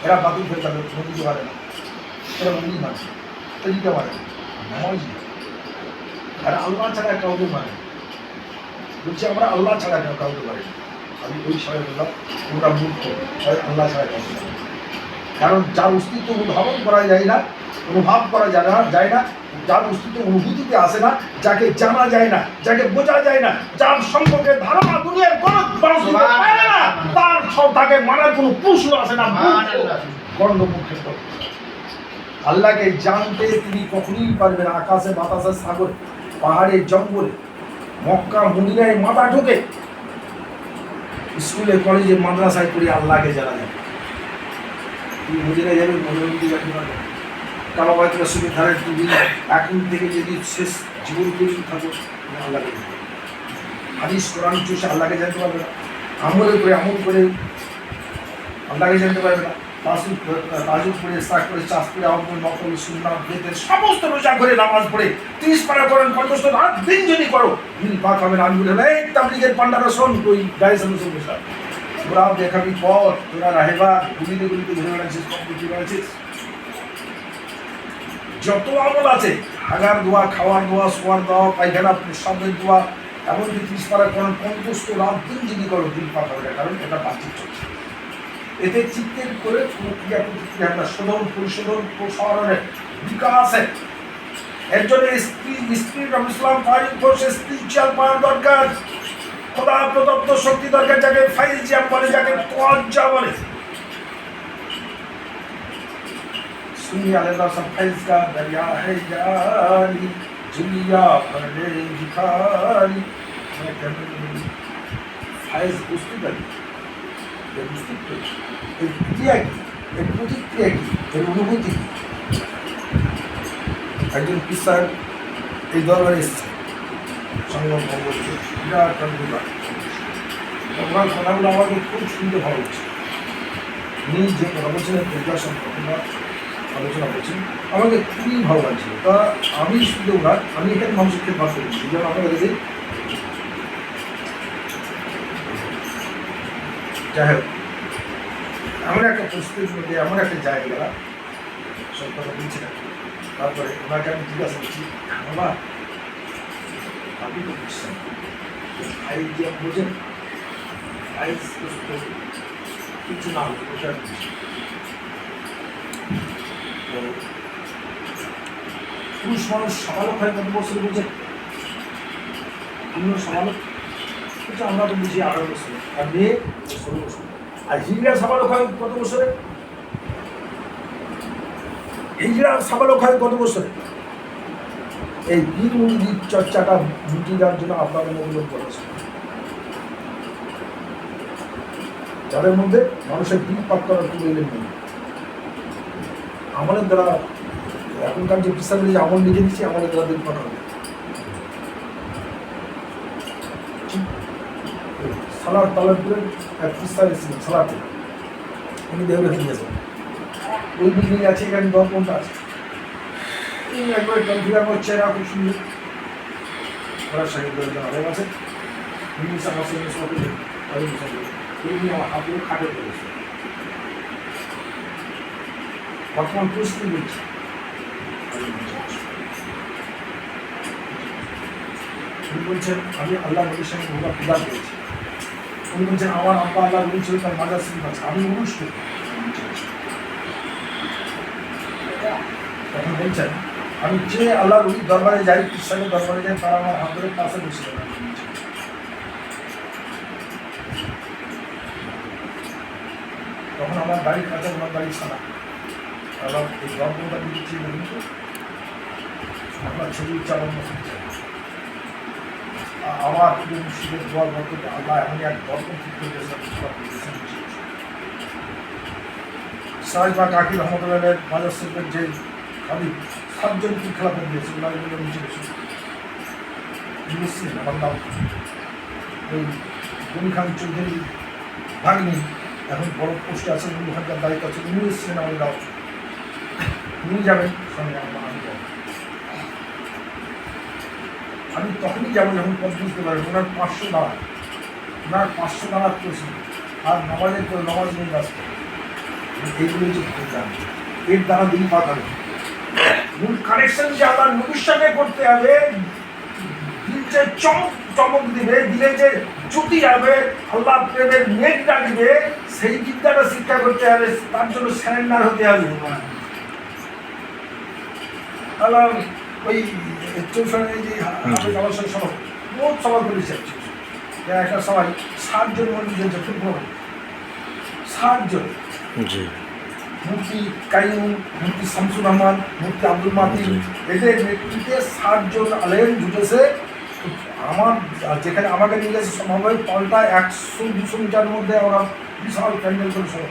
এরা বাতিল হয়ে যাবে, দিতে পারে না, এরা উনি মানে দিতে পারে না, নামাজি আর আল্লাহ ছাড়া কাউকে মানে বলছি আমরা আল্লাহ ছাড়া কাউকে পারি না। আমি ওই সময় বললাম তোমরা মূর্খ, আল্লাহ ছাড়া কাউকে পারে না। কারণ যার অস্তিত্ব অনুধাবন করা যায় না, অনুভব করা যায় না, যার অস্তিত্ব অনুভূতিতে আসে না, যাকে জানা যায় না, যাকে বোঝা যায় না, যার সম্পর্কে ধারণা দুনিয়ার কোনো মানুষ দিতে পারে না, তার তাকে মানার কোনো প্রশ্ন আসে না। গণ্ডমূর্খ আল্লাহকে জানতে তিনি কখনোই পারবেন। আকাশে বাতাসে সাগরে পাহাড়ে জঙ্গলে মক্কা মদিনায় মাথা ঢোকে স্কুলে কলেজে মাদ্রাসায় করে আল্লাহকে জানা যাবে। তুমি মদিনায় যাবে, মনোরঞ্জন জানতে পারবে। কাবাবাদ রসুলের ধারে তুমি এখন থেকে যদি শেষ জীবন পর্যন্ত থাকো, আল্লাহকে জানবে। হাদিস কোরআন চুষে আল্লাহকে জানতে পারবে না, আমল করে আল্লাহকে জানতে পারবে না। তাজুদ পড়ে, ইসলাম করে, চাষ করে, আহ্বান নকল সুন্নাত বেদের সমস্ত রোজা করে, নামাজ পড়ে, 30 পারা করেন, 50 রাত দিন যদি করো, দিন পাক হবে না। আমি বলে এই তাবলীগের পান্ডারা শোন, ওই গায়ে সমস্ত বসা তোরা দেখাবি পথ, তোরা রাহেবা গুলিতে ঘুরে বেড়াচ্ছিস, কম্পিউটার বেড়াচ্ছিস। যত আমল আছে, আগার দোয়া, খাওয়ার দোয়া, শোয়ার দোয়া, পায়খানা প্রস্রাবের দোয়া, এমনকি 30 পারা করেন, 50 রাত দিন যদি করো, দিন পাক হবে না। কারণ এটা বাহ্যিক চলছে। এতে চিত্তের করে ক্রিয়া প্রতিক্রিয়া আমরা শোধন, পরিশোধন, প্রসারণের বিকাশে এর জন্য স্ত্রীর ইসলাম স্পিরিচুয়াল পাওয়ার দরকার, খোদা প্রদত্ত শক্তি দরকার, যাকে ফাইজিয়াম বলে, যাকে তোয়াজ্জা বলে। सुनिया लेदा सब फैज का दरिया है जारी, जुलिया पड़े भिखारी। मैं कहने लगी फैज बुझते পারি, এর অস্তিত্ব, এর ক্রিয়া কি, এর প্রতিক্রিয়া কি, এর অনুভূতি কি। একজন কিসার এই দরবারে এসেছে, সংগ্রাম করছে, বিরাট বিরাট ওনার কথাগুলো আমাকে খুব শুনতে ভালো হচ্ছে। উনি যে কথা বলছিলেন পরিবার সম্পর্কে আলোচনা করছেন, আমাকে খুবই ভালো লাগছিল। তা আমি শুধু ওনার, আমি এখানে মানুষের খেদমত করেছি, যেমন আপনার কাছে যাই হোক, এমন একটা পরিস্থিতির মধ্যে, এমন একটা জায়গা সব কথা বলছিলেন। তারপরে ওনাকে আমি জিজ্ঞাসা করছি, বাবা আপনি তো বুঝছেন ফাইল যে বোঝেন, ফাইল কিছু না হতো ওটা পুরুষ মানুষ সমালোক হয় কত বছর বোঝেন, অন্য সমালোক বলছে আমরা তো বুঝি 18 বছর, আর মেয়ে 16 বছর। আর হিজড়ার সাবালক হয় কত বছরে, হিজড়ার সাবালক হয় কত বছরে। এই বীর মন্দির চর্চাটা মিটিয়ে দেওয়ার জন্য আপনাদের মূল্য করেছে, যাদের মধ্যে মানুষের দিন পাক করার কোনো এলেন নেই। আমলের দ্বারা এখনকার যে পিসাগুলি যে আমল লিখে দিচ্ছি, আমলের দ্বারা দিন পাক হবে। সালার তালাপুরের এক পিস্তা এসেছিলেন সালাতে, উনি দেহ রেখে দিয়েছেন। ওই বিল্ডিং আছে, এখানে 10 ঘন্টা আছে, একবার কনফিগার করছে, এরা খুব সুন্দর ওরা সাহিত্যের জন্য আরেক আছে। ইংলিশ আমার সঙ্গে সঙ্গে এগুলি আমার হাতগুলো খাটে পড়েছে। বর্তমান পরিস্থিতি বলছে, উনি বলছেন আমি আল্লাহ নবীর সঙ্গে ভোগা পূজা করেছি। উনি বলছেন আমার আব্বা আল্লাহ নবী ছিল, তার মাজার শরীফ আছে, আমি অনুষ্ঠান। তখন বলছেন আমি যে আল্লাহ নবীর দরবারে যাই, খ্রিস্টানের দরবারে যাই, তারা আমার হাত ধরে পাশে বসে। তখন আমার বাড়ির কাছে আমার বাড়ি ছাড়া আবার এই গল্পটা দিচ্ছি, কিন্তু আপনার ছবি চালানো আমার মুর্শিদের দোয়ার মধ্যে আল্লাহ এমন এক গল্প ঠিক করে সাহেব বা কাকি রহমতুল্লাহের মাজার শরীফের যে আমি 7 কি খেলাফত দিয়েছি, ওনার জন্য নিচে বসে আমার নাম ওই গনি খান চৌধুরী ভাগ্নি, এখন বড় পোস্টে আছে, উনি ওখানকার দায়িত্ব আছে, উনি এসেছিলেন আমাদের দাও, উনি যাবেন সঙ্গে আমি যাব। আমি তখনই যাবো যখন পথ বুঝতে পারবেন। ওনার 500 দাঁড়া, ওনার 500 দাঁড়ার প্রশ্ন, আর নামাজের করে নামাজ নেই ব্যস্ত। এইগুলো হচ্ছে প্রোগ্রাম, এর দ্বারা দিন পাঠাবে। মূল কানেকশন যে আল্লাহ নবীর সঙ্গে করতে হবে, দিল যে চমক দিবে, দিলে যে জ্যোতি যাবে, আল্লাহ প্রেমের মেঘ ডাকবে, সেই বিদ্যাটা শিক্ষা করতে হবে, তার জন্য স্যারেন্ডার হতে হবে। আল্লাহ ওই টিউশনে যে হাফেজ আমার সঙ্গে সভা, বহুত সভা করেছে, একটা সবাই 7 জন মন্দির হয়েছে ফুটবল, 7 জন, মুফতি কাইম, মুফতি শামসুর রহমান, মুফতি আব্দুল মাতিন, এদের নেতৃত্বে 7 জন আলেম জুটেছে। আমার যেখানে আমাকে নিয়ে গেছে সম্ভব হয় পাল্টা 100-200 মিটার মধ্যে ওরা বিশাল প্যান্ডেল করে সব